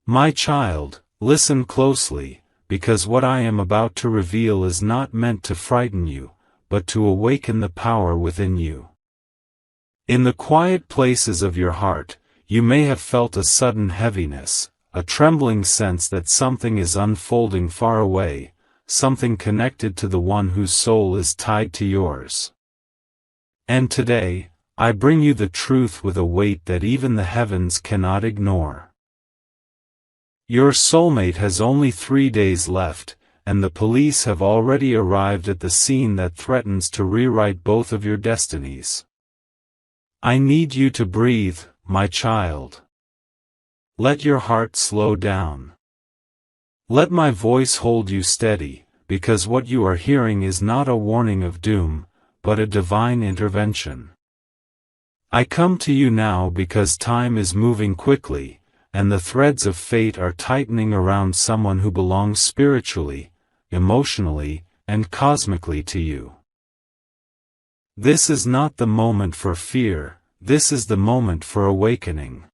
My child, listen closely, because what I am about to reveal is not meant to frighten you, but to awaken the power within you. In the quiet places of your heart, you may have felt a sudden heaviness, a trembling sense that something is unfolding far away, something connected to the one whose soul is tied to yours. And today, I bring you the truth with a weight that even the heavens cannot ignore. Your soulmate has only 3 days left, and the police have already arrived at the scene that threatens to rewrite both of your destinies. I need you to breathe, my child. Let your heart slow down. Let my voice hold you steady, because what you are hearing is not a warning of doom, but a divine intervention. I come to you now because time is moving quickly, and the threads of fate are tightening around someone who belongs spiritually, emotionally, and cosmically to you. This is not the moment for fear, this is the moment for awakening.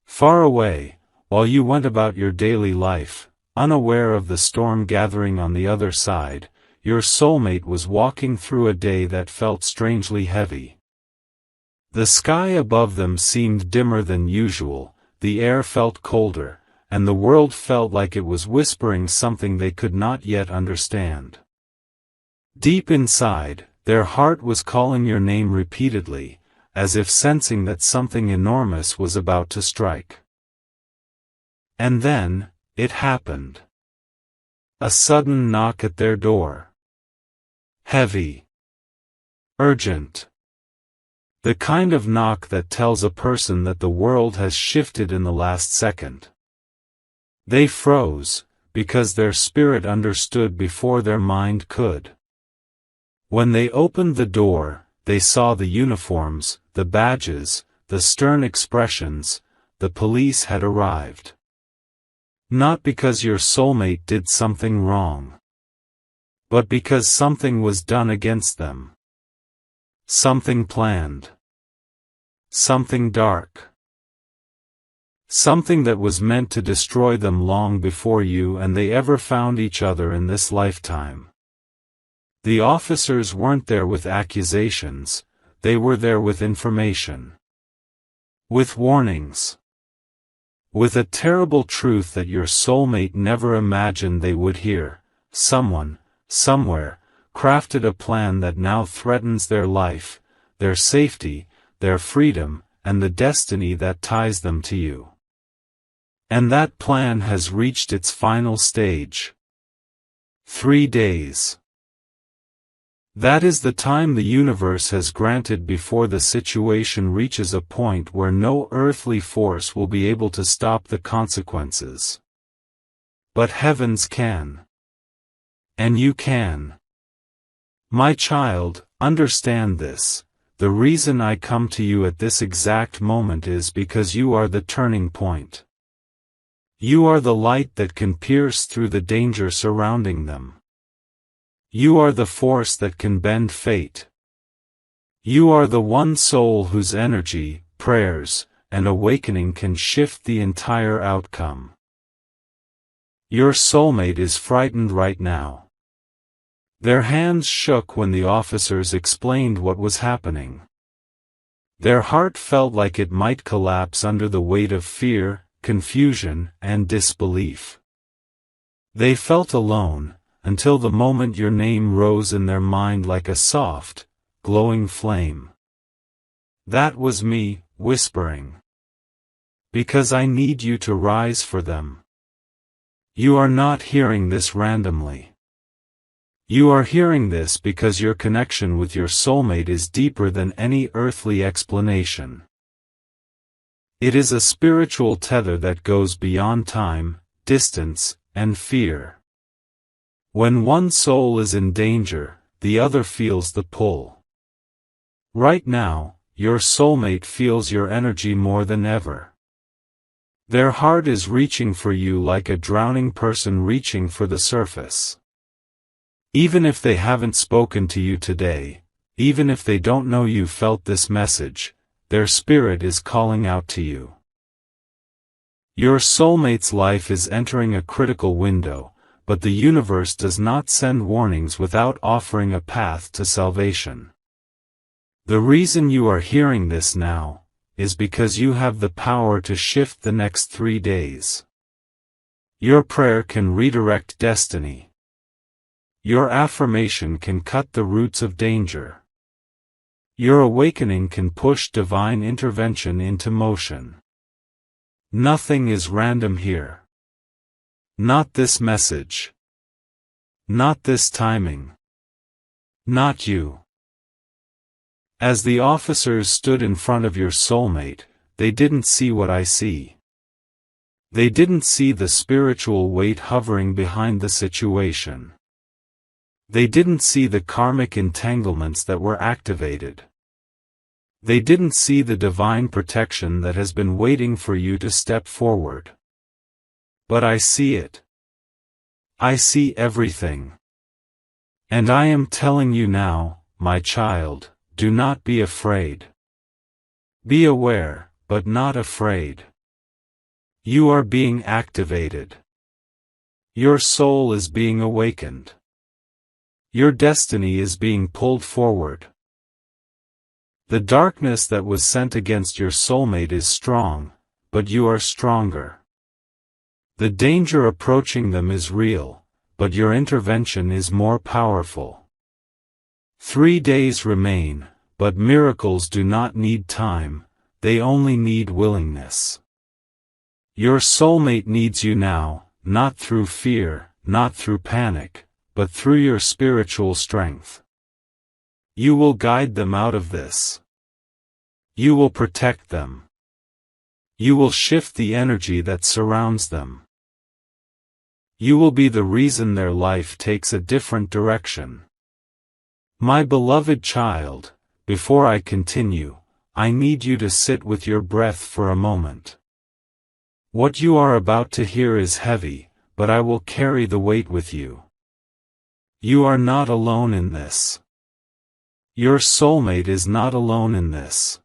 Far away, while you went about your daily life, unaware of the storm gathering on the other side, your soulmate was walking through a day that felt strangely heavy. The sky above them seemed dimmer than usual, the air felt colder, and the world felt like it was whispering something they could not yet understand. Deep inside, their heart was calling your name repeatedly, as if sensing that something enormous was about to strike. And then, it happened. A sudden knock at their door. Heavy. Urgent. The kind of knock that tells a person that the world has shifted in the last second. They froze, because their spirit understood before their mind could. When they opened the door, they saw the uniforms, the badges, the stern expressions. The police had arrived. Not because your soulmate did something wrong, but because something was done against them. Something planned. Something dark. Something that was meant to destroy them long before you and they ever found each other in this lifetime. The officers weren't there with accusations, they were there with information. With warnings. With a terrible truth that your soulmate never imagined they would hear. Someone, somewhere, crafted a plan that now threatens their life, their safety, their freedom, and the destiny that ties them to you. And that plan has reached its final stage. 3 days. That is the time the universe has granted before the situation reaches a point where no earthly force will be able to stop the consequences. But heavens can. And you can. My child, understand this. The reason I come to you at this exact moment is because you are the turning point. You are the light that can pierce through the danger surrounding them. You are the force that can bend fate. You are the one soul whose energy, prayers, and awakening can shift the entire outcome. Your soulmate is frightened right now. Their hands shook when the officers explained what was happening. Their heart felt like it might collapse under the weight of fear, confusion, and disbelief. They felt alone, until the moment your name rose in their mind like a soft, glowing flame. That was me, whispering. Because I need you to rise for them. You are not hearing this randomly. You are hearing this because your connection with your soulmate is deeper than any earthly explanation. It is a spiritual tether that goes beyond time, distance, and fear. When one soul is in danger, the other feels the pull. Right now, your soulmate feels your energy more than ever. Their heart is reaching for you like a drowning person reaching for the surface. Even if they haven't spoken to you today, even if they don't know you felt this message, their spirit is calling out to you. Your soulmate's life is entering a critical window, but the universe does not send warnings without offering a path to salvation. The reason you are hearing this now is because you have the power to shift the next 3 days. Your prayer can redirect destiny. Your affirmation can cut the roots of danger. Your awakening can push divine intervention into motion. Nothing is random here. Not this message. Not this timing. Not you. As the officers stood in front of your soulmate, they didn't see what I see. They didn't see the spiritual weight hovering behind the situation. They didn't see the karmic entanglements that were activated. They didn't see the divine protection that has been waiting for you to step forward. But I see it. I see everything. And I am telling you now, my child, do not be afraid. Be aware, but not afraid. You are being activated. Your soul is being awakened. Your destiny is being pulled forward. The darkness that was sent against your soulmate is strong, but you are stronger. The danger approaching them is real, but your intervention is more powerful. 3 days remain, but miracles do not need time, they only need willingness. Your soulmate needs you now, not through fear, not through panic, but through your spiritual strength. You will guide them out of this. You will protect them. You will shift the energy that surrounds them. You will be the reason their life takes a different direction. My beloved child, before I continue, I need you to sit with your breath for a moment. What you are about to hear is heavy, but I will carry the weight with you. You are not alone in this. Your soulmate is not alone in this.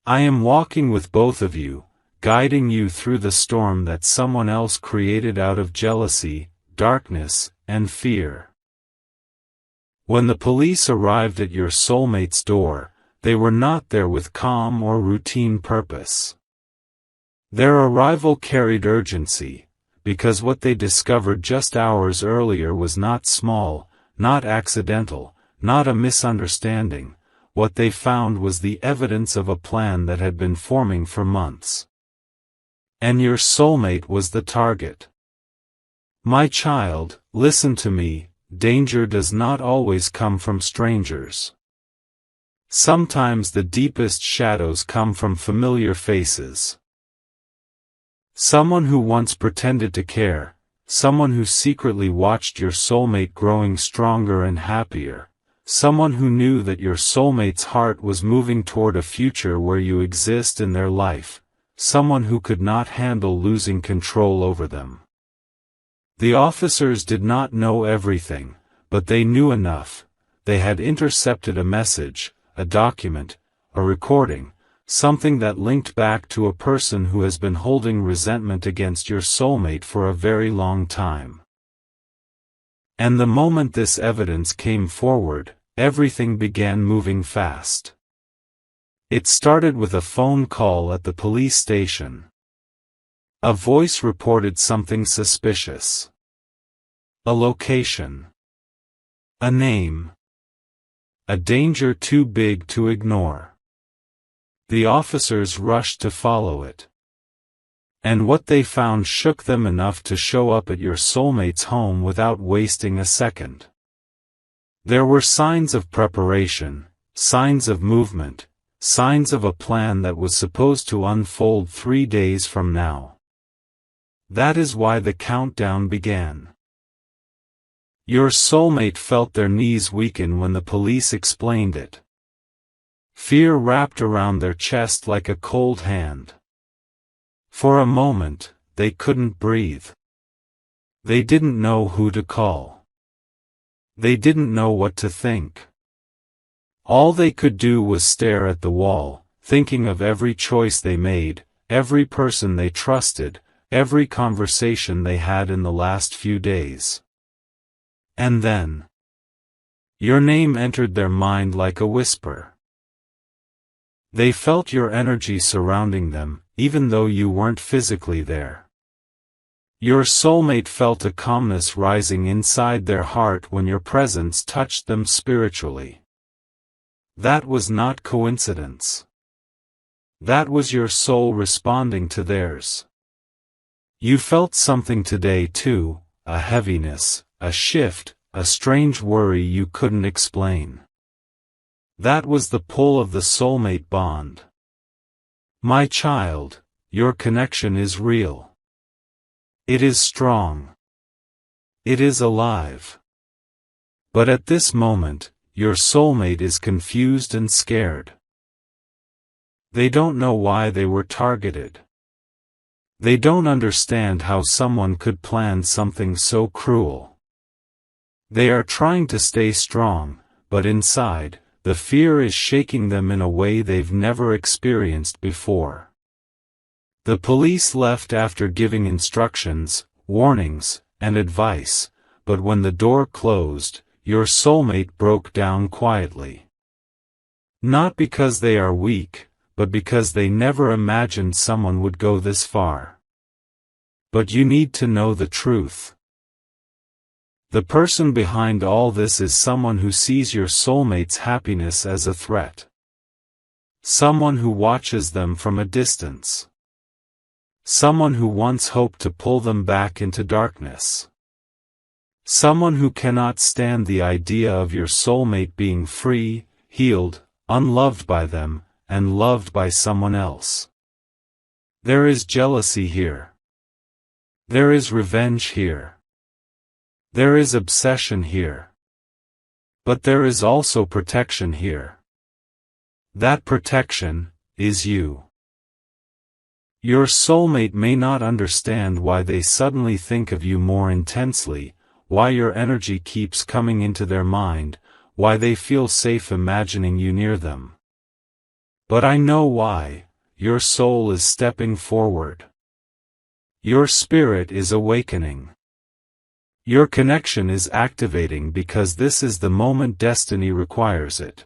I am walking with both of you, guiding you through the storm that someone else created out of jealousy, darkness, and fear. When the police arrived at your soulmate's door, they were not there with calm or routine purpose. Their arrival carried urgency, because what they discovered just hours earlier was not small, not accidental, not a misunderstanding. What they found was the evidence of a plan that had been forming for months. And your soulmate was the target. My child, listen to me, danger does not always come from strangers. Sometimes the deepest shadows come from familiar faces. Someone who once pretended to care, someone who secretly watched your soulmate growing stronger and happier, someone who knew that your soulmate's heart was moving toward a future where you exist in their life, someone who could not handle losing control over them. The officers did not know everything, but they knew enough. They had intercepted a message, a document, a recording, something that linked back to a person who has been holding resentment against your soulmate for a very long time. And the moment this evidence came forward, everything began moving fast. It started with a phone call at the police station. A voice reported something suspicious. A location. A name. A danger too big to ignore. The officers rushed to follow it. And what they found shook them enough to show up at your soulmate's home without wasting a second. There were signs of preparation, signs of movement, signs of a plan that was supposed to unfold 3 days from now. That is why the countdown began. Your soulmate felt their knees weaken when the police explained it. Fear wrapped around their chest like a cold hand. For a moment, they couldn't breathe. They didn't know who to call. They didn't know what to think. All they could do was stare at the wall, thinking of every choice they made, every person they trusted, every conversation they had in the last few days. And then, your name entered their mind like a whisper. They felt your energy surrounding them, even though you weren't physically there. Your soulmate felt a calmness rising inside their heart when your presence touched them spiritually. That was not coincidence. That was your soul responding to theirs. You felt something today too, a heaviness, a shift, a strange worry you couldn't explain. That was the pull of the soulmate bond. My child, your connection is real. It is strong. It is alive. But at this moment, your soulmate is confused and scared. They don't know why they were targeted. They don't understand how someone could plan something so cruel. They are trying to stay strong, but inside, the fear is shaking them in a way they've never experienced before. The police left after giving instructions, warnings, and advice, but when the door closed, your soulmate broke down quietly. Not because they are weak, but because they never imagined someone would go this far. But you need to know the truth. The person behind all this is someone who sees your soulmate's happiness as a threat. Someone who watches them from a distance. Someone who once hoped to pull them back into darkness. Someone who cannot stand the idea of your soulmate being free, healed, unloved by them, and loved by someone else. There is jealousy here. There is revenge here. There is obsession here. But there is also protection here. That protection is you. Your soulmate may not understand why they suddenly think of you more intensely, why your energy keeps coming into their mind, why they feel safe imagining you near them. But I know why. Your soul is stepping forward. Your spirit is awakening. Your connection is activating because this is the moment destiny requires it.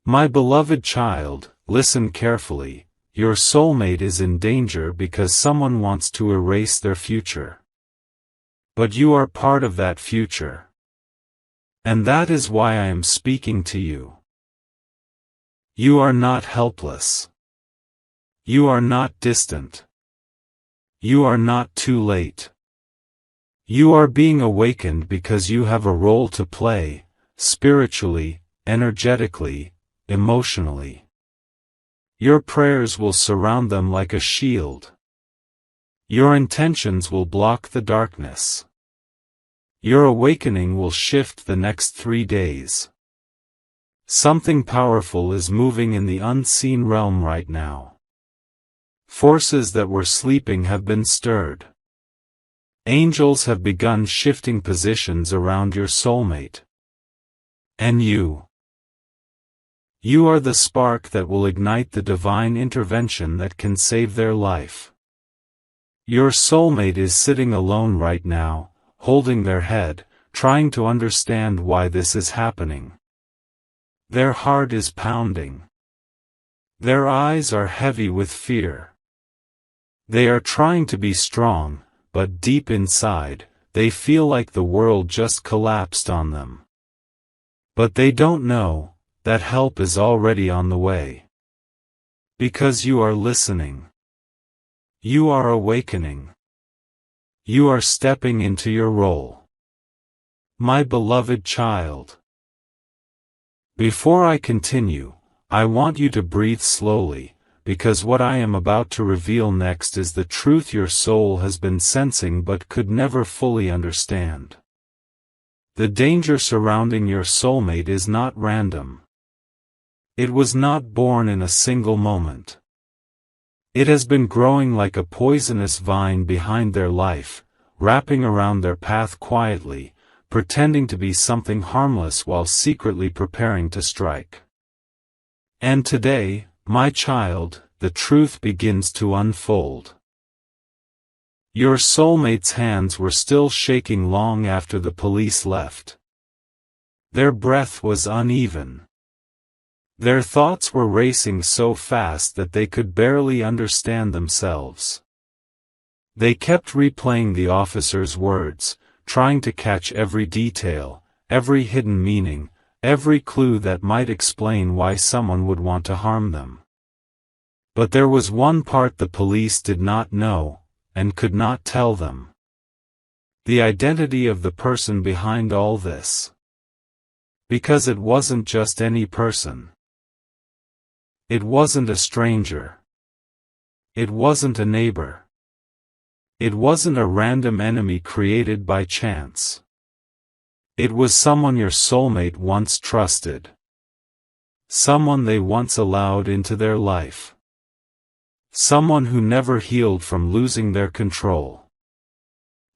My beloved child, listen carefully. Your soulmate is in danger because someone wants to erase their future. But you are part of that future. And that is why I am speaking to you. You are not helpless. You are not distant. You are not too late. You are being awakened because you have a role to play, spiritually, energetically, emotionally. Your prayers will surround them like a shield. Your intentions will block the darkness. Your awakening will shift the next 3 days. Something powerful is moving in the unseen realm right now. Forces that were sleeping have been stirred. Angels have begun shifting positions around your soulmate. And you. You are the spark that will ignite the divine intervention that can save their life. Your soulmate is sitting alone right now, holding their head, trying to understand why this is happening. Their heart is pounding. Their eyes are heavy with fear. They are trying to be strong, but deep inside, they feel like the world just collapsed on them. But they don't know that help is already on the way. Because you are listening. You are awakening. You are stepping into your role. My beloved child. Before I continue, I want you to breathe slowly, because what I am about to reveal next is the truth your soul has been sensing but could never fully understand. The danger surrounding your soulmate is not random. It was not born in a single moment. It has been growing like a poisonous vine behind their life, wrapping around their path quietly, pretending to be something harmless while secretly preparing to strike. And today, my child, the truth begins to unfold. Your soulmate's hands were still shaking long after the police left. Their breath was uneven. Their thoughts were racing so fast that they could barely understand themselves. They kept replaying the officer's words, trying to catch every detail, every hidden meaning, every clue that might explain why someone would want to harm them. But there was one part the police did not know, and could not tell them. The identity of the person behind all this. Because it wasn't just any person. It wasn't a stranger. It wasn't a neighbor. It wasn't a random enemy created by chance. It was someone your soulmate once trusted. Someone they once allowed into their life. Someone who never healed from losing their control.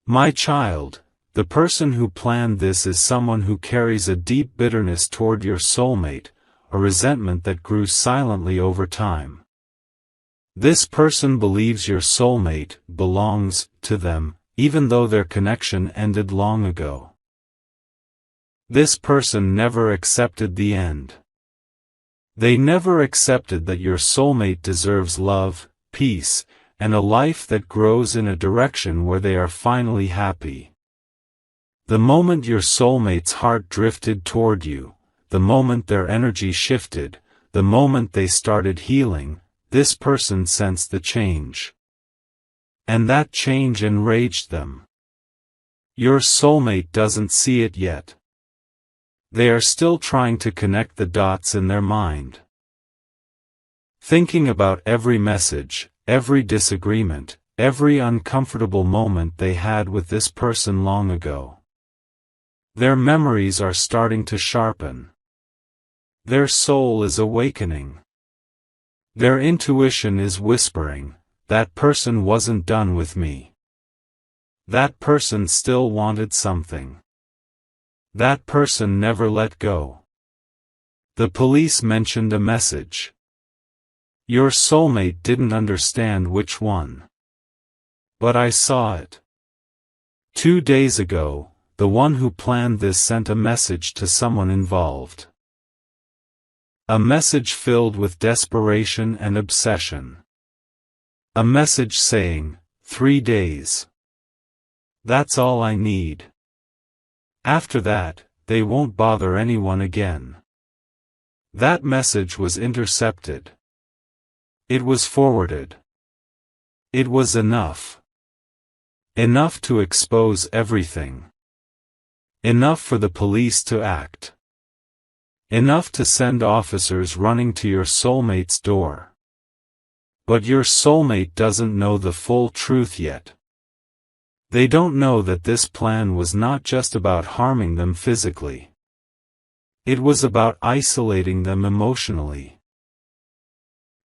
My child, the person who planned this is someone who carries a deep bitterness toward your soulmate, a resentment that grew silently over time. This person believes your soulmate belongs to them, even though their connection ended long ago. This person never accepted the end. They never accepted that your soulmate deserves love, peace, and a life that grows in a direction where they are finally happy. The moment your soulmate's heart drifted toward you, the moment their energy shifted, the moment they started healing, this person sensed the change. And that change enraged them. Your soulmate doesn't see it yet. They are still trying to connect the dots in their mind. Thinking about every message, every disagreement, every uncomfortable moment they had with this person long ago. Their memories are starting to sharpen. Their soul is awakening. Their intuition is whispering, that person wasn't done with me. That person still wanted something. That person never let go. The police mentioned a message. Your soulmate didn't understand which one. But I saw it. 2 days ago, the one who planned this sent a message to someone involved. A message filled with desperation and obsession. A message saying, 3 days. That's all I need. After that, they won't bother anyone again. That message was intercepted. It was forwarded. It was enough. Enough to expose everything. Enough for the police to act. Enough to send officers running to your soulmate's door. But your soulmate doesn't know the full truth yet. They don't know that this plan was not just about harming them physically. It was about isolating them emotionally.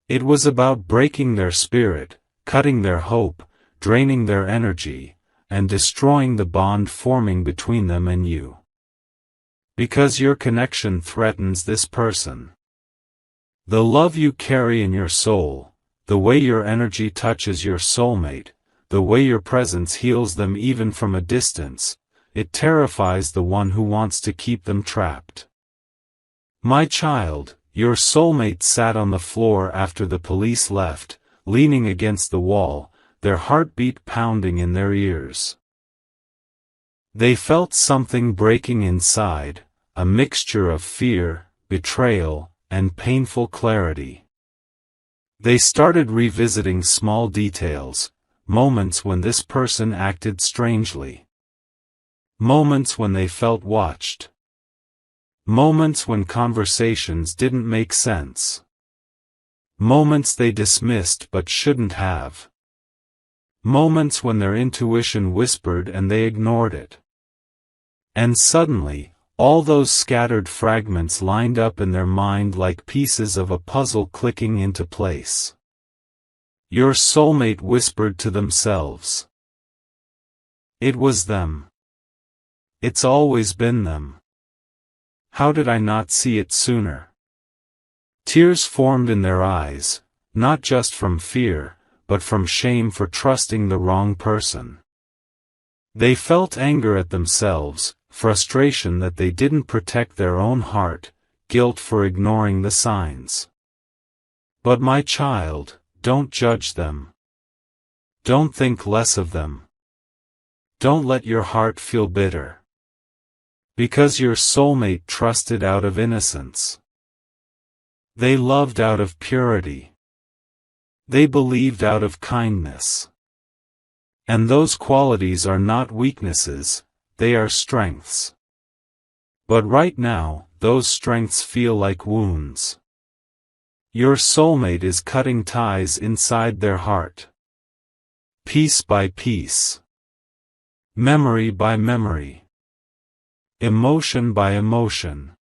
It was about breaking their spirit, cutting their hope, draining their energy, and destroying the bond forming between them and you. Because your connection threatens this person. The love you carry in your soul, the way your energy touches your soulmate, the way your presence heals them even from a distance, it terrifies the one who wants to keep them trapped. My child, your soulmate sat on the floor after the police left, leaning against the wall, their heartbeat pounding in their ears. They felt something breaking inside, a mixture of fear, betrayal, and painful clarity. They started revisiting small details, moments when this person acted strangely. Moments when they felt watched. Moments when conversations didn't make sense. Moments they dismissed but shouldn't have. Moments when their intuition whispered and they ignored it. And suddenly, all those scattered fragments lined up in their mind like pieces of a puzzle clicking into place. Your soulmate whispered to themselves. It was them. It's always been them. How did I not see it sooner? Tears formed in their eyes, not just from fear, but from shame for trusting the wrong person. They felt anger at themselves, frustration that they didn't protect their own heart, guilt for ignoring the signs. But my child, don't judge them. Don't think less of them. Don't let your heart feel bitter. Because your soulmate trusted out of innocence. They loved out of purity. They believed out of kindness. And those qualities are not weaknesses, they are strengths. But right now, those strengths feel like wounds. Your soulmate is cutting ties inside their heart. Piece by piece. Memory by memory. Emotion by emotion.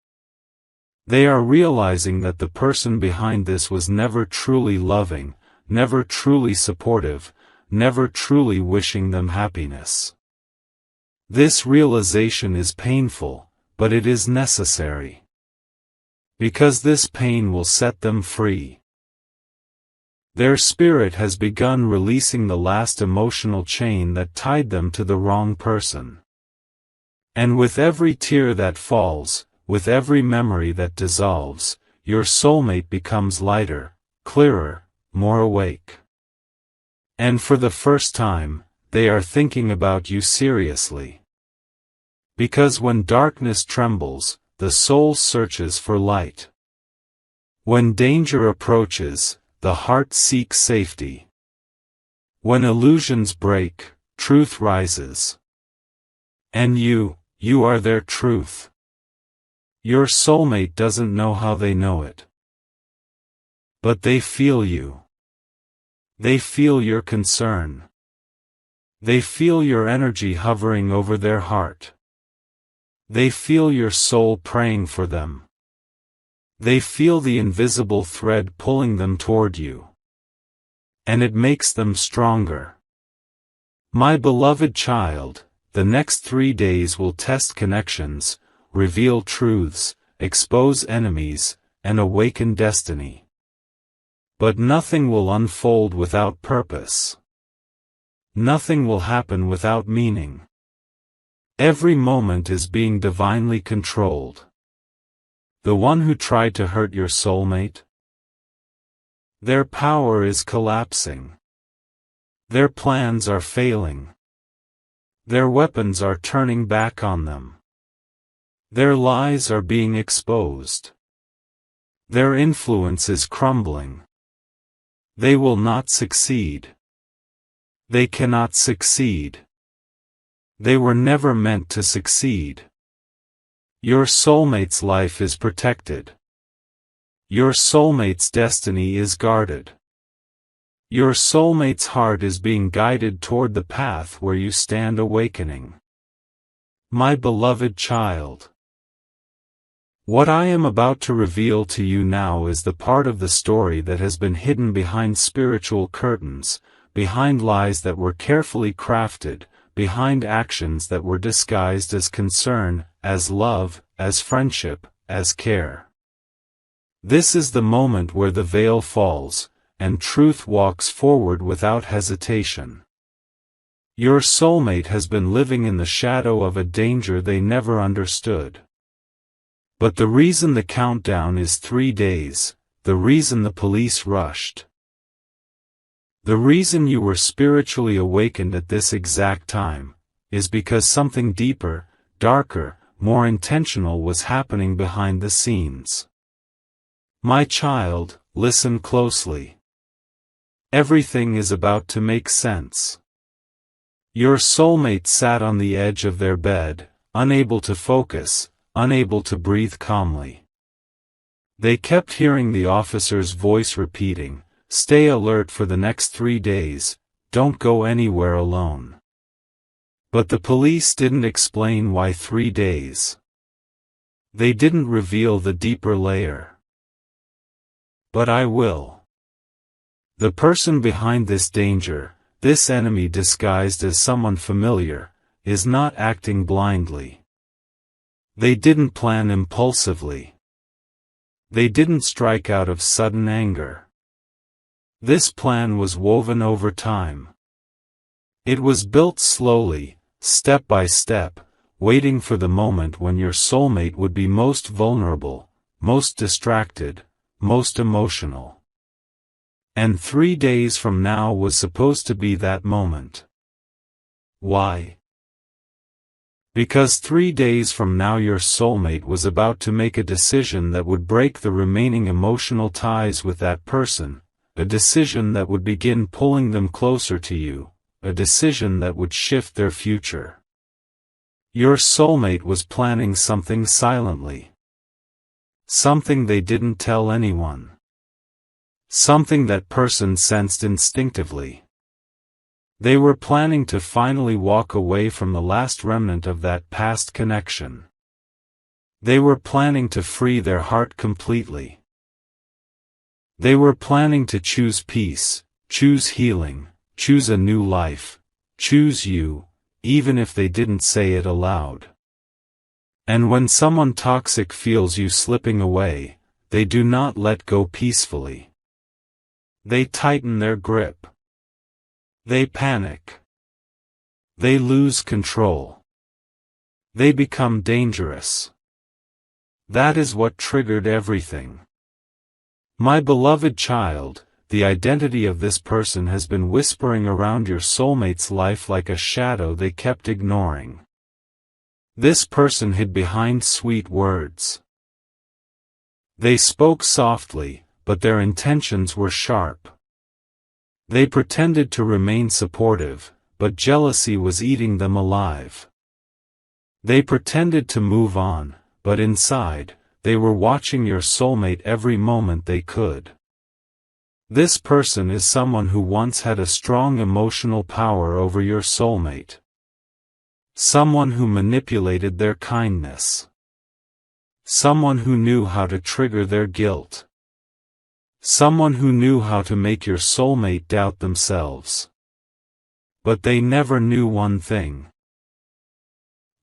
They are realizing that the person behind this was never truly loving, never truly supportive, never truly wishing them happiness. This realization is painful, but it is necessary. Because this pain will set them free. Their spirit has begun releasing the last emotional chain that tied them to the wrong person. And with every tear that falls, with every memory that dissolves, your soulmate becomes lighter, clearer, more awake. And for the first time, they are thinking about you seriously. Because when darkness trembles, the soul searches for light. When danger approaches, the heart seeks safety. When illusions break, truth rises. And you are their truth. Your soulmate doesn't know how they know it. But they feel you. They feel your concern. They feel your energy hovering over their heart. They feel your soul praying for them. They feel the invisible thread pulling them toward you. And it makes them stronger. My beloved child, the next 3 days will test connections, reveal truths, expose enemies, and awaken destiny. But nothing will unfold without purpose. Nothing will happen without meaning. Every moment is being divinely controlled. The one who tried to hurt your soulmate? Their power is collapsing. Their plans are failing. Their weapons are turning back on them. Their lies are being exposed. Their influence is crumbling. They will not succeed. They cannot succeed. They were never meant to succeed. Your soulmate's life is protected. Your soulmate's destiny is guarded. Your soulmate's heart is being guided toward the path where you stand awakening. My beloved child. What I am about to reveal to you now is the part of the story that has been hidden behind spiritual curtains, behind lies that were carefully crafted, behind actions that were disguised as concern, as love, as friendship, as care. This is the moment where the veil falls, and truth walks forward without hesitation. Your soulmate has been living in the shadow of a danger they never understood. But the reason the countdown is 3 days, the reason the police rushed, the reason you were spiritually awakened at this exact time, is because something deeper, darker, more intentional was happening behind the scenes. My child, listen closely. Everything is about to make sense. Your soulmate sat on the edge of their bed, unable to focus, unable to breathe calmly. They kept hearing the officer's voice repeating, "Stay alert for the next 3 days, don't go anywhere alone." But the police didn't explain why 3 days. They didn't reveal the deeper layer. But I will. The person behind this danger, this enemy disguised as someone familiar, is not acting blindly. They didn't plan impulsively. They didn't strike out of sudden anger. This plan was woven over time. It was built slowly, step by step, waiting for the moment when your soulmate would be most vulnerable, most distracted, most emotional. And 3 days from now was supposed to be that moment. Why? Because 3 days from now your soulmate was about to make a decision that would break the remaining emotional ties with that person, a decision that would begin pulling them closer to you, a decision that would shift their future. Your soulmate was planning something silently. Something they didn't tell anyone. Something that person sensed instinctively. They were planning to finally walk away from the last remnant of that past connection. They were planning to free their heart completely. They were planning to choose peace, choose healing, choose a new life, choose you, even if they didn't say it aloud. And when someone toxic feels you slipping away, they do not let go peacefully. They tighten their grip. They panic. They lose control. They become dangerous. That is what triggered everything. My beloved child, the identity of this person has been whispering around your soulmate's life like a shadow they kept ignoring. This person hid behind sweet words. They spoke softly, but their intentions were sharp. They pretended to remain supportive, but jealousy was eating them alive. They pretended to move on, but inside, they were watching your soulmate every moment they could. This person is someone who once had a strong emotional power over your soulmate. Someone who manipulated their kindness. Someone who knew how to trigger their guilt. Someone who knew how to make your soulmate doubt themselves. But they never knew one thing.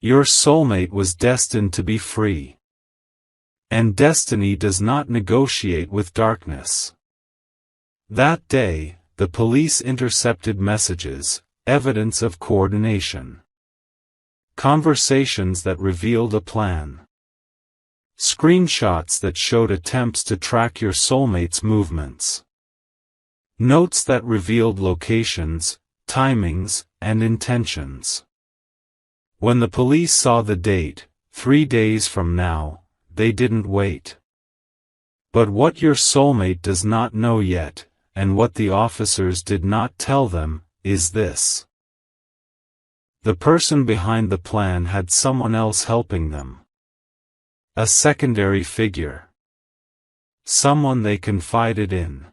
Your soulmate was destined to be free. And destiny does not negotiate with darkness. That day, the police intercepted messages, evidence of coordination. Conversations that revealed a plan. Screenshots that showed attempts to track your soulmate's movements. Notes that revealed locations, timings, and intentions. When the police saw the date, 3 days from now, they didn't wait. But what your soulmate does not know yet, and what the officers did not tell them, is this. The person behind the plan had someone else helping them. A secondary figure. Someone they confided in.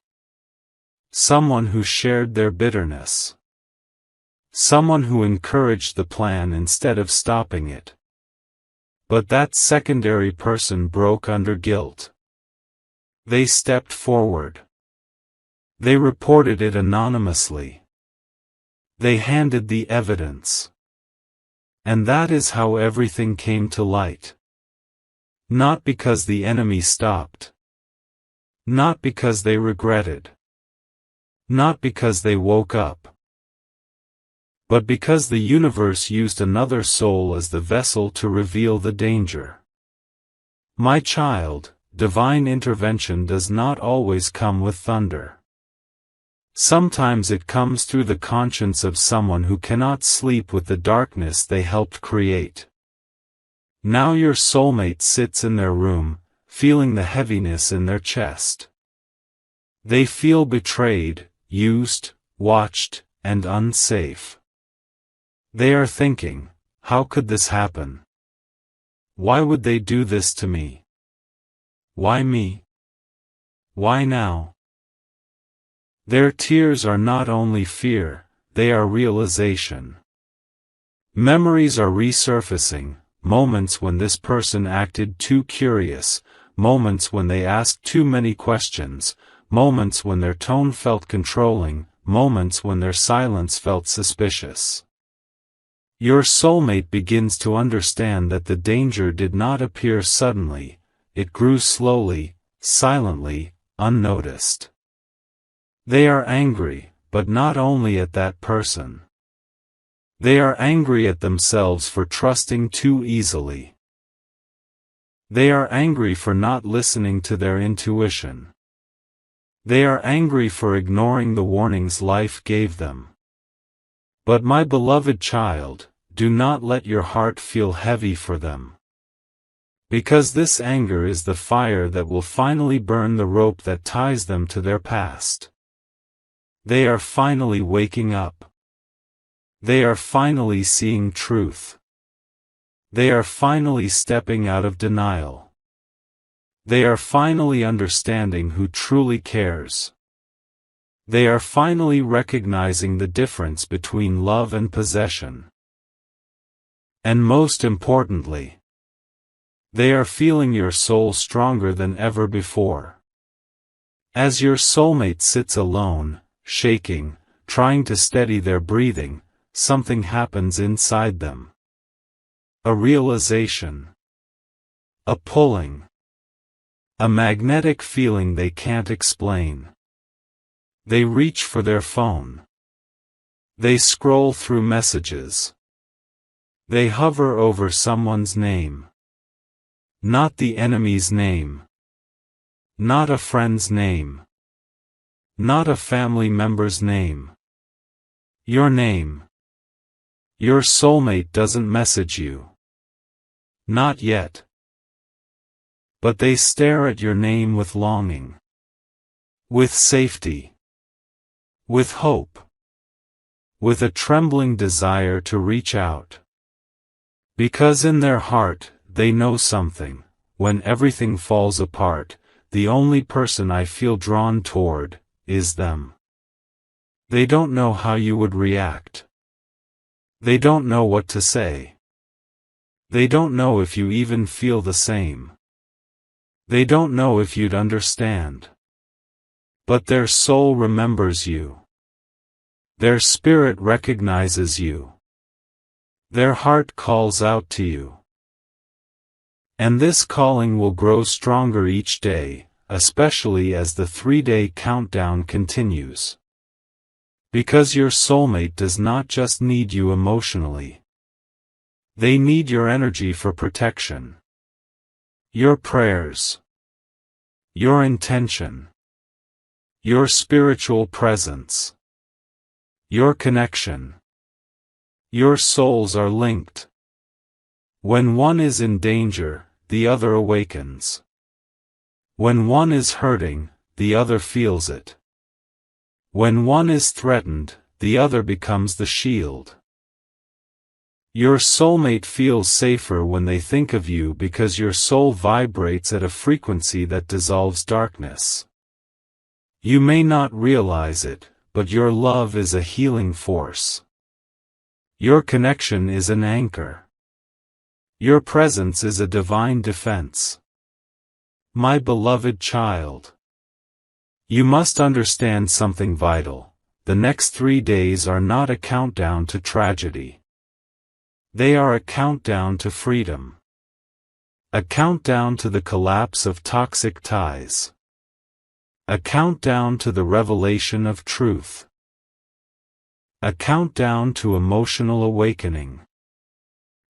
Someone who shared their bitterness. Someone who encouraged the plan instead of stopping it. But that secondary person broke under guilt. They stepped forward. They reported it anonymously. They handed the evidence. And that is how everything came to light. Not because the enemy stopped. Not because they regretted. Not because they woke up. But because the universe used another soul as the vessel to reveal the danger. My child, divine intervention does not always come with thunder. Sometimes it comes through the conscience of someone who cannot sleep with the darkness they helped create. Now your soulmate sits in their room, feeling the heaviness in their chest. They feel betrayed, used, watched, and unsafe. They are thinking, how could this happen? Why would they do this to me? Why me? Why now? Their tears are not only fear, they are realization. Memories are resurfacing, moments when this person acted too curious, moments when they asked too many questions, moments when their tone felt controlling, moments when their silence felt suspicious. Your soulmate begins to understand that the danger did not appear suddenly, it grew slowly, silently, unnoticed. They are angry, but not only at that person. They are angry at themselves for trusting too easily. They are angry for not listening to their intuition. They are angry for ignoring the warnings life gave them. But my beloved child, do not let your heart feel heavy for them. Because this anger is the fire that will finally burn the rope that ties them to their past. They are finally waking up. They are finally seeing truth. They are finally stepping out of denial. They are finally understanding who truly cares. They are finally recognizing the difference between love and possession. And most importantly, they are feeling your soul stronger than ever before. As your soulmate sits alone, shaking, trying to steady their breathing, something happens inside them. A realization. A pulling. A magnetic feeling they can't explain. They reach for their phone. They scroll through messages. They hover over someone's name. Not the enemy's name. Not a friend's name. Not a family member's name. Your name. Your soulmate doesn't message you. Not yet. But they stare at your name with longing. With safety. With hope. With a trembling desire to reach out. Because in their heart, they know something. When everything falls apart, the only person I feel drawn toward is them. They don't know how you would react. They don't know what to say. They don't know if you even feel the same. They don't know if you'd understand. But their soul remembers you. Their spirit recognizes you. Their heart calls out to you. And this calling will grow stronger each day, especially as the 3-day countdown continues. Because your soulmate does not just need you emotionally. They need your energy for protection. Your prayers. Your intention. Your spiritual presence. Your connection. Your souls are linked. When one is in danger, the other awakens. When one is hurting, the other feels it. When one is threatened, the other becomes the shield. Your soulmate feels safer when they think of you because your soul vibrates at a frequency that dissolves darkness. You may not realize it, but your love is a healing force. Your connection is an anchor. Your presence is a divine defense. My beloved child. You must understand something vital. The next 3 days are not a countdown to tragedy. They are a countdown to freedom. A countdown to the collapse of toxic ties. A countdown to the revelation of truth. A countdown to emotional awakening.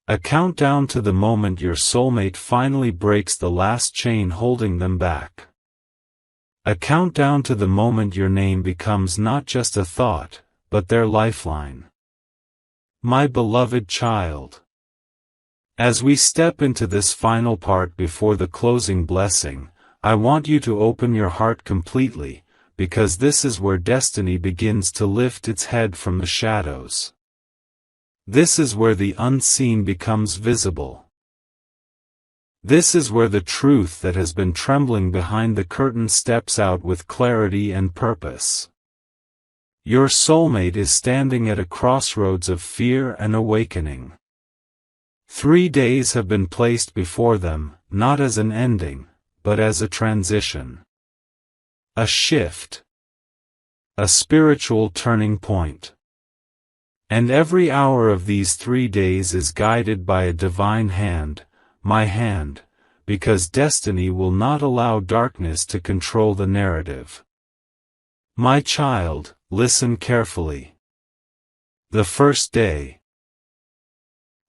A countdown to the moment your soulmate finally breaks the last chain holding them back. A countdown to the moment your name becomes not just a thought, but their lifeline. My beloved child. As we step into this final part before the closing blessing, I want you to open your heart completely, because this is where destiny begins to lift its head from the shadows. This is where the unseen becomes visible. This is where the truth that has been trembling behind the curtain steps out with clarity and purpose. Your soulmate is standing at a crossroads of fear and awakening. 3 days have been placed before them, not as an ending, but as a transition. A shift. A spiritual turning point. And every hour of these 3 days is guided by a divine hand, my hand, because destiny will not allow darkness to control the narrative. My child, listen carefully. The first day.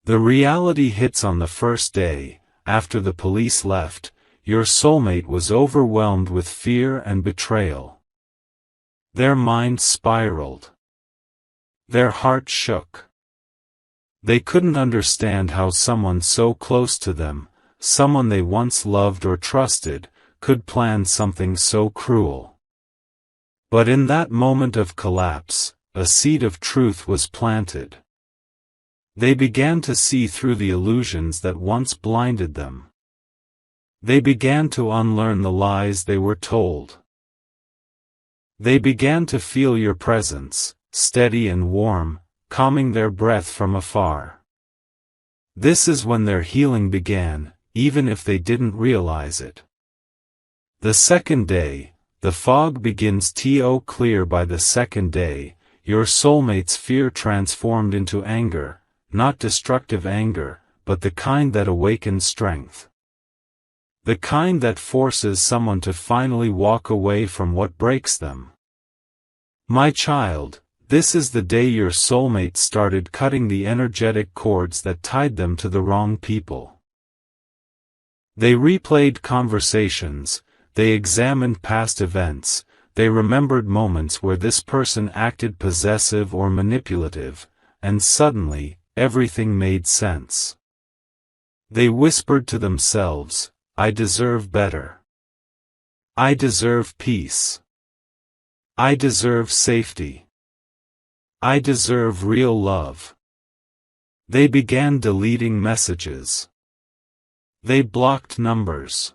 The reality hits on the first day. After the police left, your soulmate was overwhelmed with fear and betrayal. Their minds spiraled. Their hearts shook. They couldn't understand how someone so close to them, someone they once loved or trusted, could plan something so cruel. But in that moment of collapse, a seed of truth was planted. They began to see through the illusions that once blinded them. They began to unlearn the lies they were told. They began to feel your presence, steady and warm, calming their breath from afar. This is when their healing began, even if they didn't realize it. The second day, the fog begins to clear. By the second day, your soulmate's fear transformed into anger, not destructive anger, but the kind that awakens strength. The kind that forces someone to finally walk away from what breaks them. My child, this is the day your soulmate started cutting the energetic cords that tied them to the wrong people. They replayed conversations, they examined past events, they remembered moments where this person acted possessive or manipulative, and suddenly, everything made sense. They whispered to themselves, I deserve better. I deserve peace. I deserve safety. I deserve real love. They began deleting messages. They blocked numbers.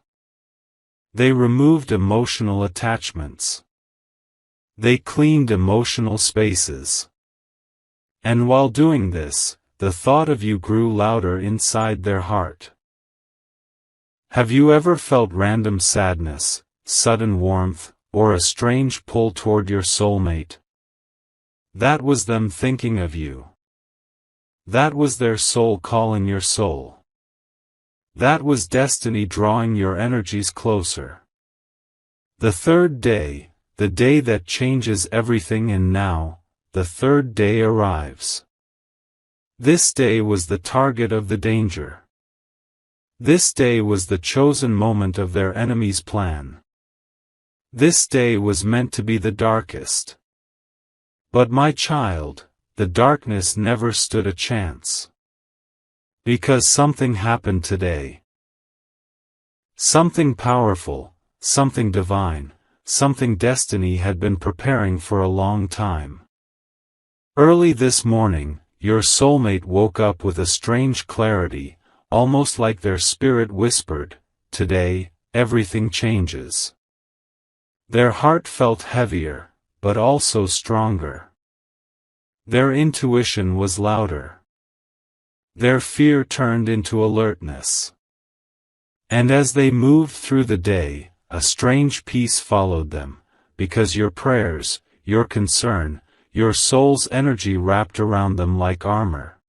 They removed emotional attachments. They cleaned emotional spaces. And while doing this, the thought of you grew louder inside their heart. Have you ever felt random sadness, sudden warmth, or a strange pull toward your soulmate? That was them thinking of you. That was their soul calling your soul. That was destiny drawing your energies closer. The third day, the day that changes everything, and now, the third day arrives. This day was the target of the danger. This day was the chosen moment of their enemy's plan. This day was meant to be the darkest. But my child, the darkness never stood a chance. Because something happened today. Something powerful, something divine, something destiny had been preparing for a long time. Early this morning, your soulmate woke up with a strange clarity, almost like their spirit whispered, today, everything changes. Their heart felt heavier, but also stronger. Their intuition was louder. Their fear turned into alertness. And as they moved through the day, a strange peace followed them, because your prayers, your concern, your soul's energy wrapped around them like armor.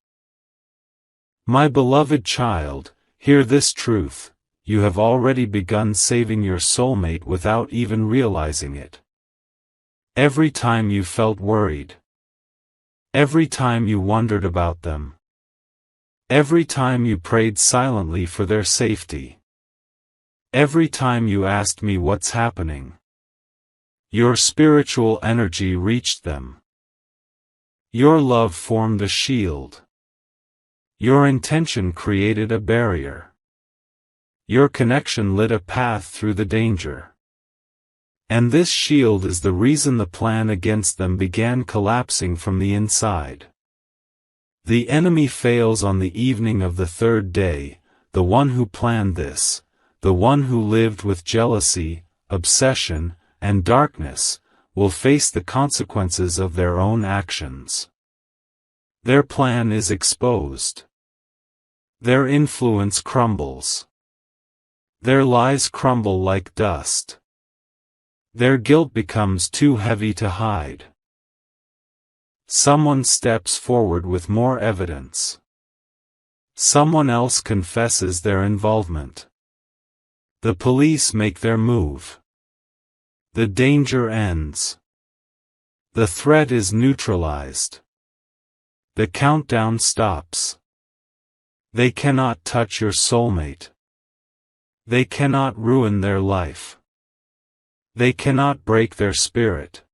My beloved child, hear this truth, you have already begun saving your soulmate without even realizing it. Every time you felt worried. Every time you wondered about them. Every time you prayed silently for their safety. Every time you asked me what's happening. Your spiritual energy reached them. Your love formed a shield. Your intention created a barrier. Your connection lit a path through the danger. And this shield is the reason the plan against them began collapsing from the inside. The enemy fails on the evening of the third day, the one who planned this, the one who lived with jealousy, obsession, and darkness, will face the consequences of their own actions. Their plan is exposed. Their influence crumbles. Their lies crumble like dust. Their guilt becomes too heavy to hide. Someone steps forward with more evidence. Someone else confesses their involvement. The police make their move. The danger ends. The threat is neutralized. The countdown stops. They cannot touch your soulmate. They cannot ruin their life. They cannot break their spirit.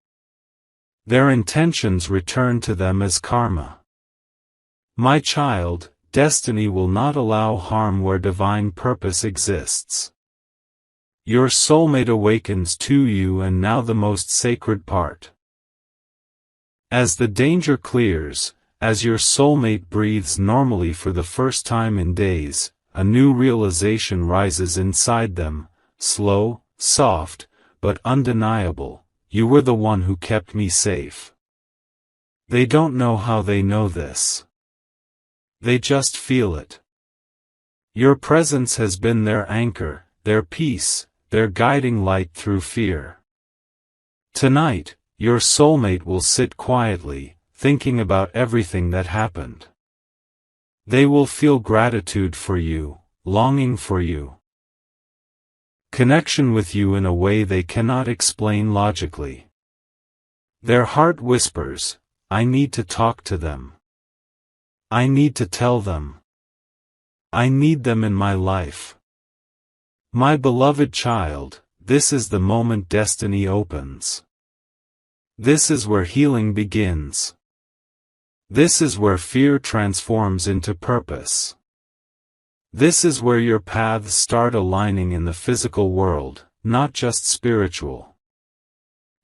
Their intentions return to them as karma. My child, destiny will not allow harm where divine purpose exists. Your soulmate awakens to you, and now the most sacred part. As the danger clears, as your soulmate breathes normally for the first time in days, a new realization rises inside them, slow, soft, but undeniable. You were the one who kept me safe. They don't know how they know this. They just feel it. Your presence has been their anchor, their peace, their guiding light through fear. Tonight, your soulmate will sit quietly, thinking about everything that happened. They will feel gratitude for you, longing for you. Connection with you in a way they cannot explain logically. Their heart whispers, I need to talk to them. I need to tell them. I need them in my life. My beloved child, this is the moment destiny opens. This is where healing begins. This is where fear transforms into purpose. This is where your paths start aligning in the physical world, not just spiritual.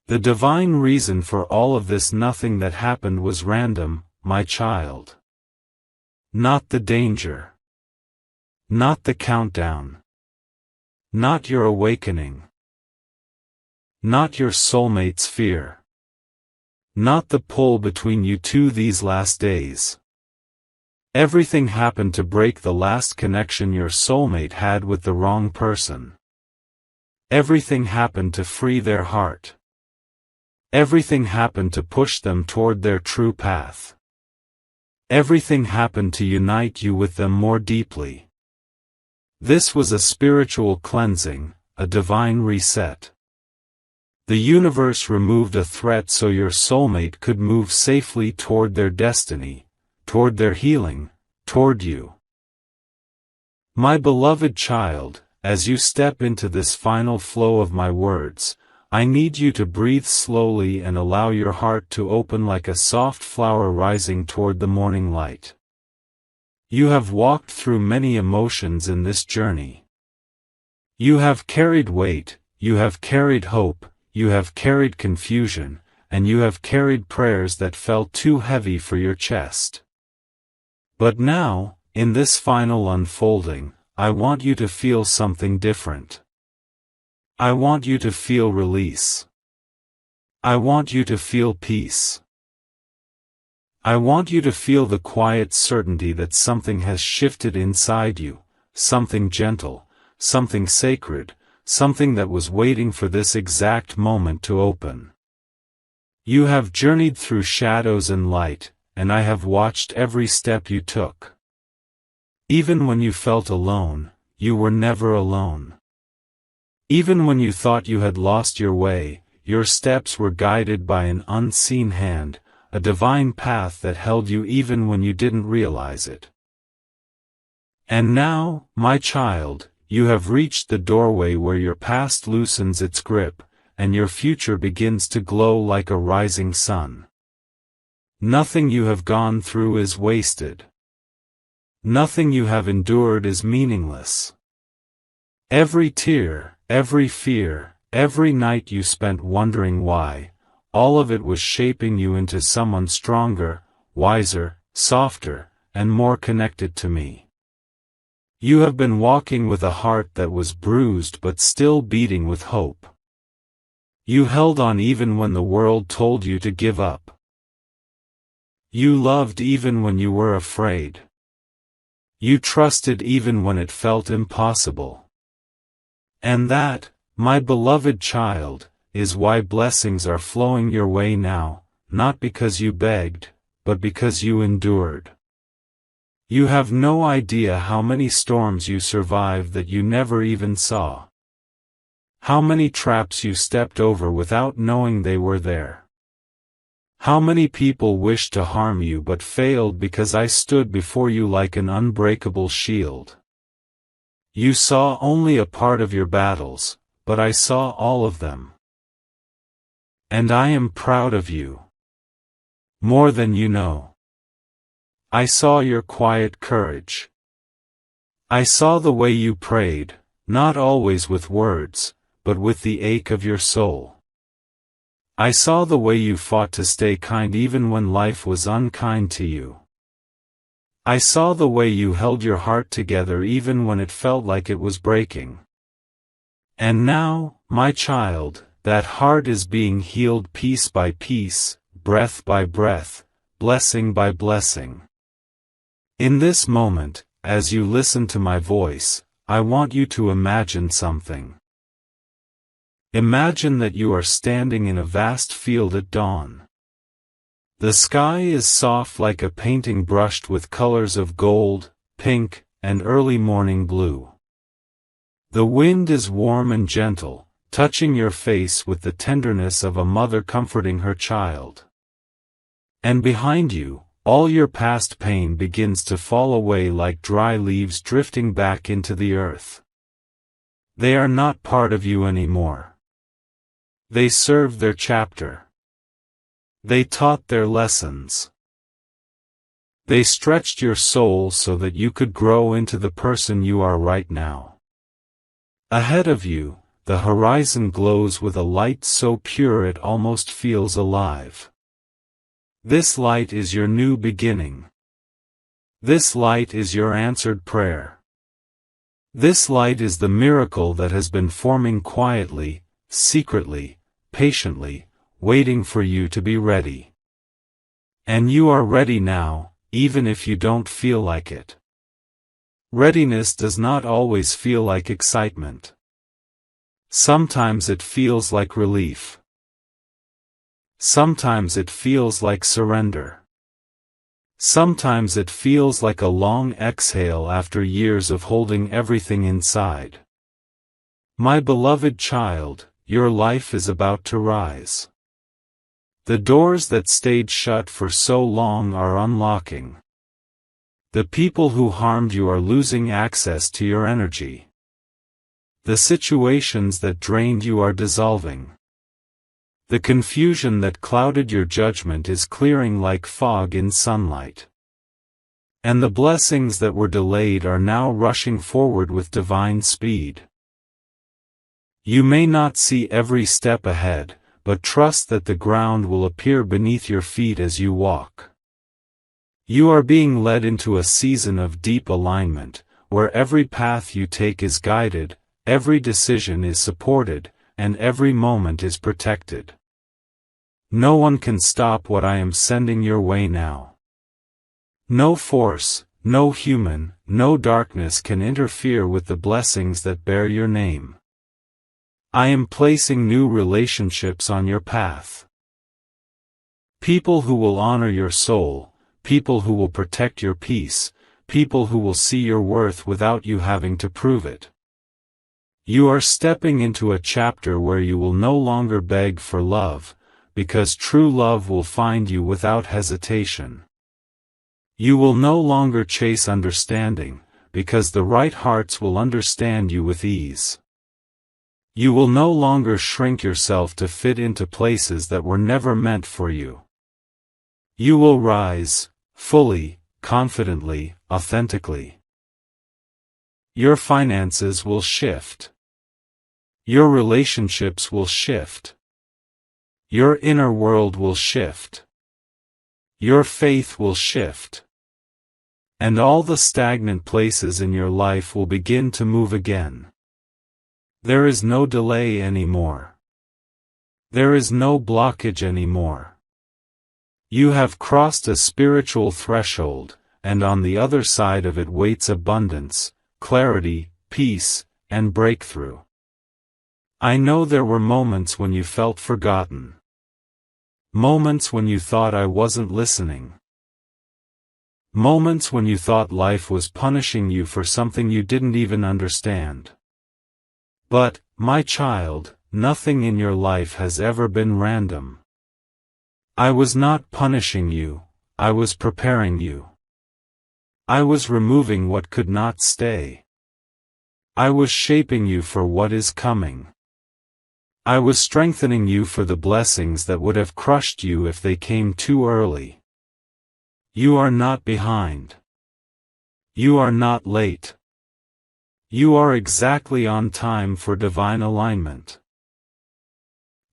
The divine reason for all of this, nothing that happened was random, my child. Not the danger. Not the countdown. Not your awakening. Not your soulmate's fear. Not the pull between you two these last days. Everything happened to break the last connection your soulmate had with the wrong person. Everything happened to free their heart. Everything happened to push them toward their true path. Everything happened to unite you with them more deeply. This was a spiritual cleansing, a divine reset. The universe removed a threat so your soulmate could move safely toward their destiny, toward their healing, toward you. My beloved child, as you step into this final flow of my words, I need you to breathe slowly and allow your heart to open like a soft flower rising toward the morning light. You have walked through many emotions in this journey. You have carried weight, you have carried hope, you have carried confusion, and you have carried prayers that felt too heavy for your chest. But now, in this final unfolding, I want you to feel something different. I want you to feel release. I want you to feel peace. I want you to feel the quiet certainty that something has shifted inside you, something gentle, something sacred, something that was waiting for this exact moment to open. You have journeyed through shadows and light, and I have watched every step you took. Even when you felt alone, you were never alone. Even when you thought you had lost your way, your steps were guided by an unseen hand, a divine path that held you even when you didn't realize it. And now, my child, you have reached the doorway where your past loosens its grip, and your future begins to glow like a rising sun. Nothing you have gone through is wasted. Nothing you have endured is meaningless. Every tear, every fear, every night you spent wondering why, all of it was shaping you into someone stronger, wiser, softer, and more connected to me. You have been walking with a heart that was bruised but still beating with hope. You held on even when the world told you to give up. You loved even when you were afraid. You trusted even when it felt impossible. And that, my beloved child, is why blessings are flowing your way now, not because you begged, but because you endured. You have no idea how many storms you survived that you never even saw. How many traps you stepped over without knowing they were there. How many people wished to harm you but failed because I stood before you like an unbreakable shield. You saw only a part of your battles, but I saw all of them. And I am proud of you. More than you know. I saw your quiet courage. I saw the way you prayed, not always with words, but with the ache of your soul. I saw the way you fought to stay kind even when life was unkind to you. I saw the way you held your heart together even when it felt like it was breaking. And now, my child, that heart is being healed piece by piece, breath by breath, blessing by blessing. In this moment, as you listen to my voice, I want you to imagine something. Imagine that you are standing in a vast field at dawn. The sky is soft like a painting brushed with colors of gold, pink, and early morning blue. The wind is warm and gentle, touching your face with the tenderness of a mother comforting her child. And behind you, all your past pain begins to fall away like dry leaves drifting back into the earth. They are not part of you anymore. They served their chapter. They taught their lessons. They stretched your soul so that you could grow into the person you are right now. Ahead of you, the horizon glows with a light so pure it almost feels alive. This light is your new beginning. This light is your answered prayer. This light is the miracle that has been forming quietly, secretly, patiently, waiting for you to be ready. And you are ready now, even if you don't feel like it. Readiness does not always feel like excitement. Sometimes it feels like relief. Sometimes it feels like surrender. Sometimes it feels like a long exhale after years of holding everything inside. My beloved child, your life is about to rise. The doors that stayed shut for so long are unlocking. The people who harmed you are losing access to your energy. The situations that drained you are dissolving. The confusion that clouded your judgment is clearing like fog in sunlight. And the blessings that were delayed are now rushing forward with divine speed. You may not see every step ahead, but trust that the ground will appear beneath your feet as you walk. You are being led into a season of deep alignment, where every path you take is guided, every decision is supported, and every moment is protected. No one can stop what I am sending your way now. No force, no human, no darkness can interfere with the blessings that bear your name. I am placing new relationships on your path. People who will honor your soul, people who will protect your peace, people who will see your worth without you having to prove it. You are stepping into a chapter where you will no longer beg for love, because true love will find you without hesitation. You will no longer chase understanding, because the right hearts will understand you with ease. You will no longer shrink yourself to fit into places that were never meant for you. You will rise, fully, confidently, authentically. Your finances will shift. Your relationships will shift. Your inner world will shift. Your faith will shift. And all the stagnant places in your life will begin to move again. There is no delay anymore. There is no blockage anymore. You have crossed a spiritual threshold, and on the other side of it waits abundance, clarity, peace, and breakthrough. I know there were moments when you felt forgotten. Moments when you thought I wasn't listening. Moments when you thought life was punishing you for something you didn't even understand. But, my child, nothing in your life has ever been random. I was not punishing you, I was preparing you. I was removing what could not stay. I was shaping you for what is coming. I was strengthening you for the blessings that would have crushed you if they came too early. You are not behind. You are not late. You are exactly on time for divine alignment.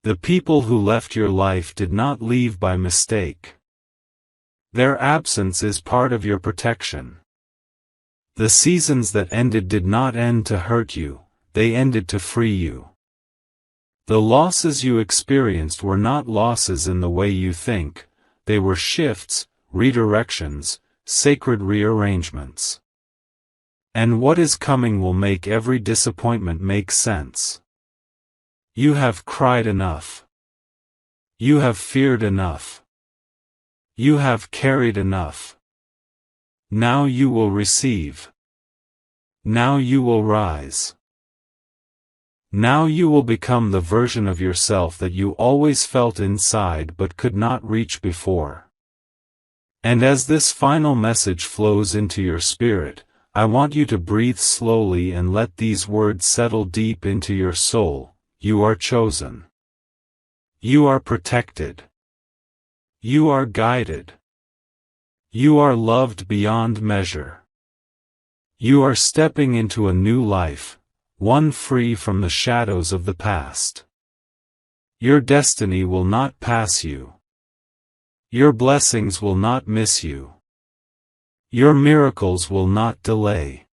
The people who left your life did not leave by mistake. Their absence is part of your protection. The seasons that ended did not end to hurt you, they ended to free you. The losses you experienced were not losses in the way you think, they were shifts, redirections, sacred rearrangements. And what is coming will make every disappointment make sense. You have cried enough. You have feared enough. You have carried enough. Now you will receive. Now you will rise. Now you will become the version of yourself that you always felt inside but could not reach before. And as this final message flows into your spirit, I want you to breathe slowly and let these words settle deep into your soul. You are chosen. You are protected. You are guided. You are loved beyond measure. You are stepping into a new life, one free from the shadows of the past. Your destiny will not pass you. Your blessings will not miss you. Your miracles will not delay.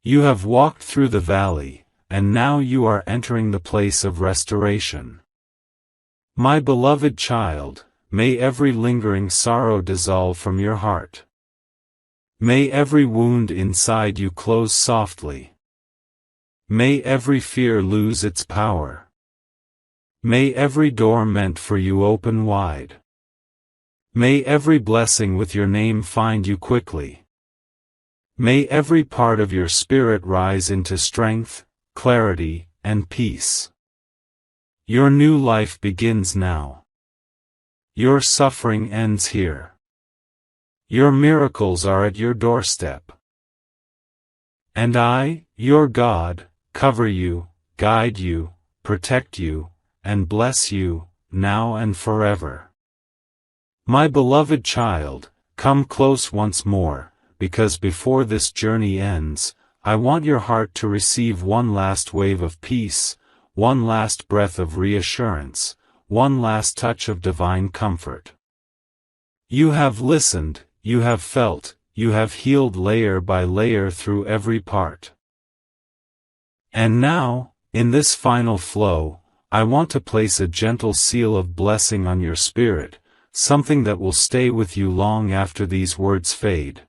You have walked through the valley, and now you are entering the place of restoration. My beloved child, may every lingering sorrow dissolve from your heart. May every wound inside you close softly. May every fear lose its power. May every door meant for you open wide. May every blessing with your name find you quickly. May every part of your spirit rise into strength, clarity, and peace. Your new life begins now. Your suffering ends here. Your miracles are at your doorstep. And I, your God, cover you, guide you, protect you, and bless you, now and forever. My beloved child, come close once more, because before this journey ends, I want your heart to receive one last wave of peace, one last breath of reassurance, one last touch of divine comfort. You have listened, you have felt, you have healed layer by layer through every part. And now, in this final flow, I want to place a gentle seal of blessing on your spirit, something that will stay with you long after these words fade.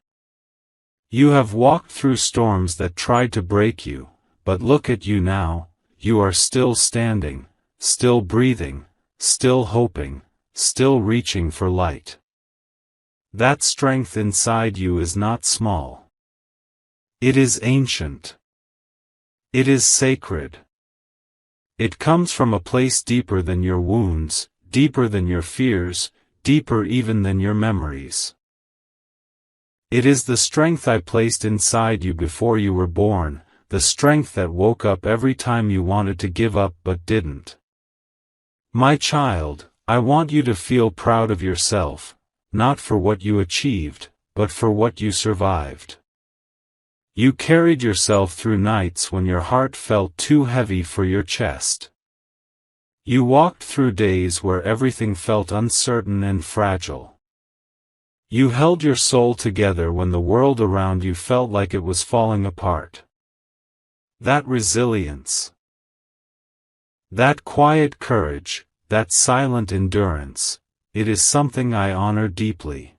You have walked through storms that tried to break you, but look at you now, you are still standing, still breathing, still hoping, still reaching for light. That strength inside you is not small. It is ancient. It is sacred. It comes from a place deeper than your wounds, deeper than your fears, deeper even than your memories. It is the strength I placed inside you before you were born, the strength that woke up every time you wanted to give up but didn't. My child, I want you to feel proud of yourself, not for what you achieved, but for what you survived. You carried yourself through nights when your heart felt too heavy for your chest. You walked through days where everything felt uncertain and fragile. You held your soul together when the world around you felt like it was falling apart. That resilience, that quiet courage, that silent endurance, it is something I honor deeply.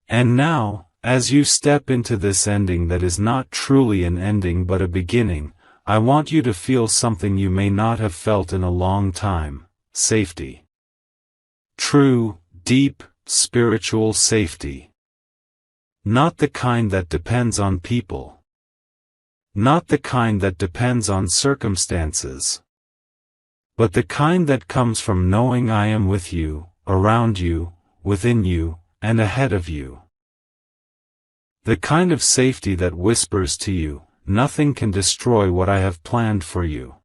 And now, as you step into this ending that is not truly an ending but a beginning, I want you to feel something you may not have felt in a long time: safety. True, deep, spiritual safety. Not the kind that depends on people. Not the kind that depends on circumstances. but the kind that comes from knowing I am with you, around you, within you, and ahead of you. The kind of safety that whispers to you, nothing can destroy what I have planned for you.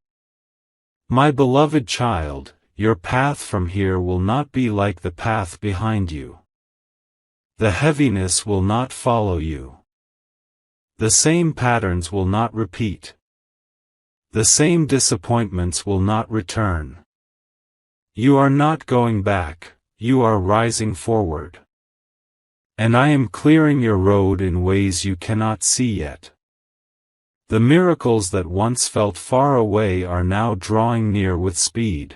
My beloved child, your path from here will not be like the path behind you. The heaviness will not follow you. The same patterns will not repeat. The same disappointments will not return. You are not going back, you are rising forward. And I am clearing your road in ways you cannot see yet. The miracles that once felt far away are now drawing near with speed.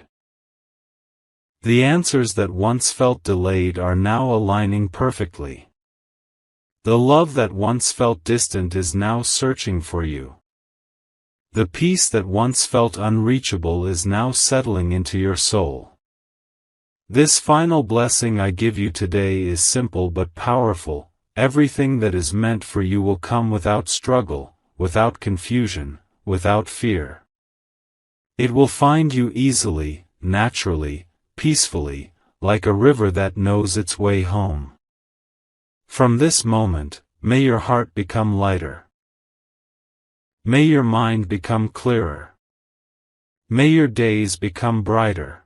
The answers that once felt delayed are now aligning perfectly. The love that once felt distant is now searching for you. The peace that once felt unreachable is now settling into your soul. This final blessing I give you today is simple but powerful. Everything that is meant for you will come without struggle, without confusion, without fear. It will find you easily, naturally, peacefully, like a river that knows its way home. From this moment, may your heart become lighter. May your mind become clearer. May your days become brighter.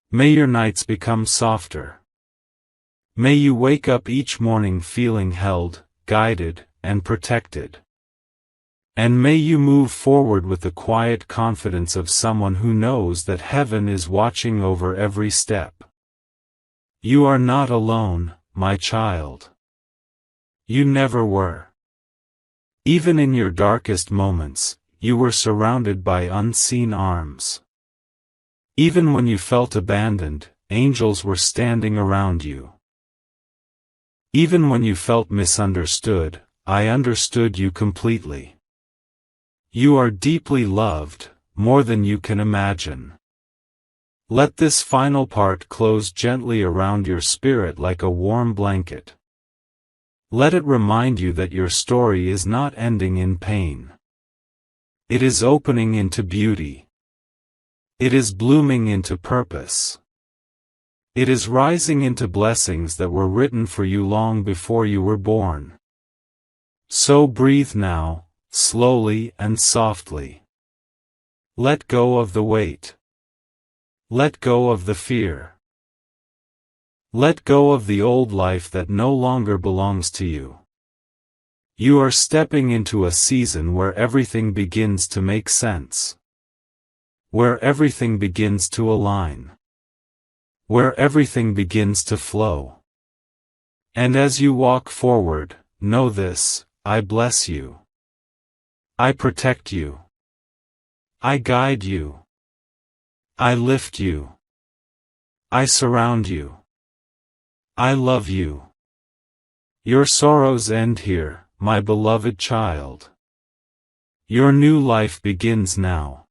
May your nights become softer. May you wake up each morning feeling held, guided, and protected. And may you move forward with the quiet confidence of someone who knows that heaven is watching over every step. You are not alone, my child. You never were. Even in your darkest moments, you were surrounded by unseen arms. Even when you felt abandoned, angels were standing around you. Even when you felt misunderstood, I understood you completely. You are deeply loved, more than you can imagine. Let this final part close gently around your spirit like a warm blanket. Let it remind you that your story is not ending in pain. It is opening into beauty. It is blooming into purpose. It is rising into blessings that were written for you long before you were born. So breathe now, slowly and softly. Let go of the weight. Let go of the fear. Let go of the old life that no longer belongs to you. You are stepping into a season where everything begins to make sense. Where everything begins to align. Where everything begins to flow. And as you walk forward, know this: I bless you. I protect you. I guide you. I lift you. I surround you. I love you. Your sorrows end here, my beloved child. Your new life begins now.